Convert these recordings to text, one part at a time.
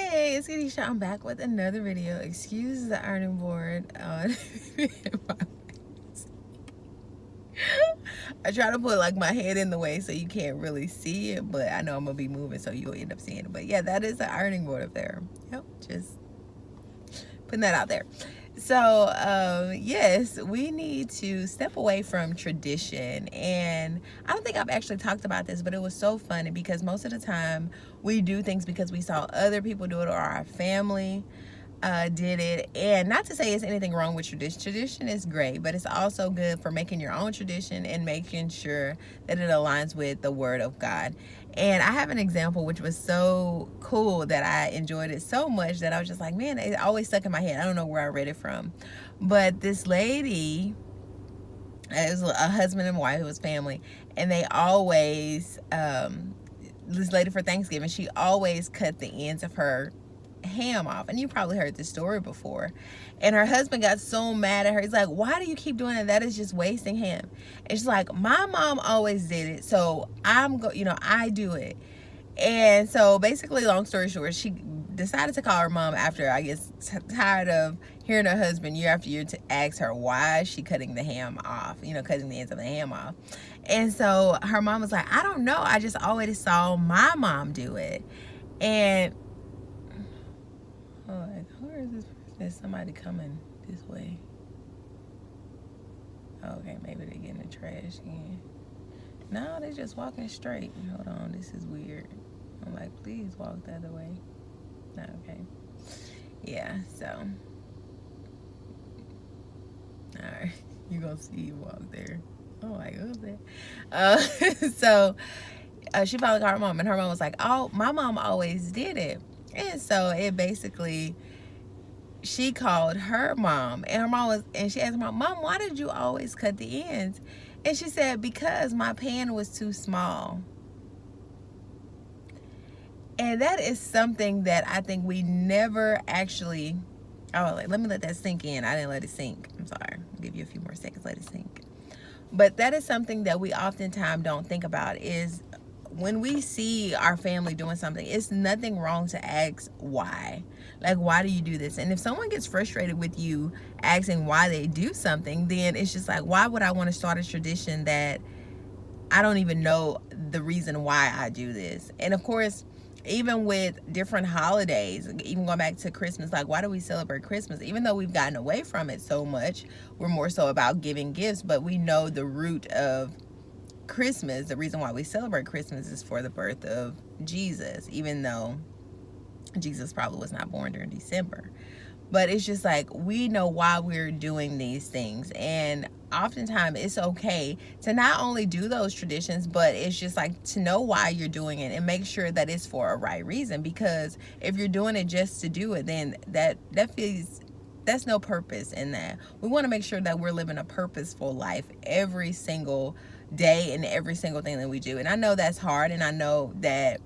Hey, it's Kanisha. I'm back with another video. Excuse the ironing board on my face. I try to put like my head in the way so you can't really see it, but I know I'm gonna be moving so you'll end up seeing it. But yeah, that is the ironing board up there. Yep, just putting that out there. So yes, we need to step away from tradition. And I don't think I've actually talked about this, but it was so funny because most of the time we do things because we saw other people do it or our family did it. And not to say it's anything wrong with tradition. Tradition is great, but it's also good for making your own tradition and making sure that it aligns with the word of God. And I have an example which was so cool that I enjoyed it so much that I was just like, man, it always stuck in my head. I don't know where I read it from, but this lady, it was a husband and wife, it was family, and they always this lady for Thanksgiving, she always cut the ends of her ham off. And you probably heard this story before. And her husband got so mad at her. He's like, why do you keep doing that? That is just wasting ham. And she's like, my mom always did it, so I do it. And so basically, long story short, she decided to call her mom after, I guess, tired of hearing her husband year after year to ask her why is she cutting the ham off, cutting the ends of the ham off. And so her mom was like, I don't know, I just always saw my mom do it. And where is this person? There's somebody coming this way. Okay, maybe they're getting the trash again. No, they're just walking straight. Hold on, this is weird. I'm like, please walk the other way. No, okay. Yeah, so. Alright, you're gonna see you walk there. Oh my goodness. So, she finally called her mom, and her mom was like, oh, my mom always did it. And so it basically, she called her mom, and she asked her mom, why did you always cut the ends? And she said, because my pan was too small. And that is something that I think we never actually, let me let that sink in. I didn't let it sink. I'm sorry. I'll give you a few more seconds, let it sink. But that is something that we oftentimes don't think about, is when we see our family doing something, it's nothing wrong to ask why. Like, why do you do this? And if someone gets frustrated with you asking why they do something, then it's just like, why would I want to start a tradition that I don't even know the reason why I do this? And of course, even with different holidays, even going back to Christmas, like, why do we celebrate Christmas? Even though we've gotten away from it so much, we're more so about giving gifts, but we know the root of Christmas, the reason why we celebrate Christmas is for the birth of Jesus, even though Jesus probably was not born during December. But it's just like, we know why we're doing these things. And oftentimes it's okay to not only do those traditions, but it's just like to know why you're doing it and make sure that it's for a right reason. Because if you're doing it just to do it, then that's no purpose in that. We want to make sure that we're living a purposeful life every single day and every single thing that we do. And I know that's hard, and I know that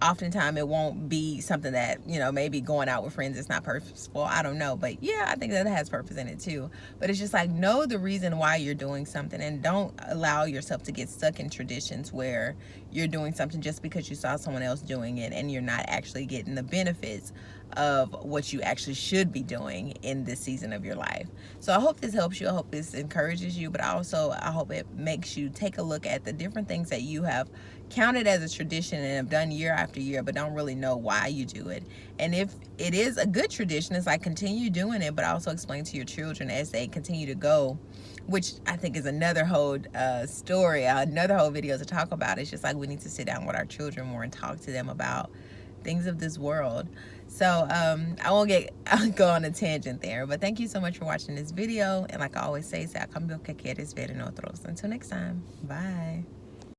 oftentimes it won't be something that, maybe going out with friends is not purposeful. I don't know. But yeah, I think that has purpose in it too. But it's just like, know the reason why you're doing something, and don't allow yourself to get stuck in traditions where you're doing something just because you saw someone else doing it and you're not actually getting the benefits of what you actually should be doing in this season of your life. So I hope this helps you. I hope this encourages you, but also I hope it makes you take a look at the different things that you have counted as a tradition and have done year after year, but don't really know why you do it. And if it is a good tradition, it's like, continue doing it, but also explain to your children as they continue to go, which I think is another whole story, another whole video to talk about. It's just like, we need to sit down with our children more and talk to them about things of this world. So I won't go on a tangent there, but thank you so much for watching this video. And like I always say, a cambio que quieres ver en otros. Until next time, bye.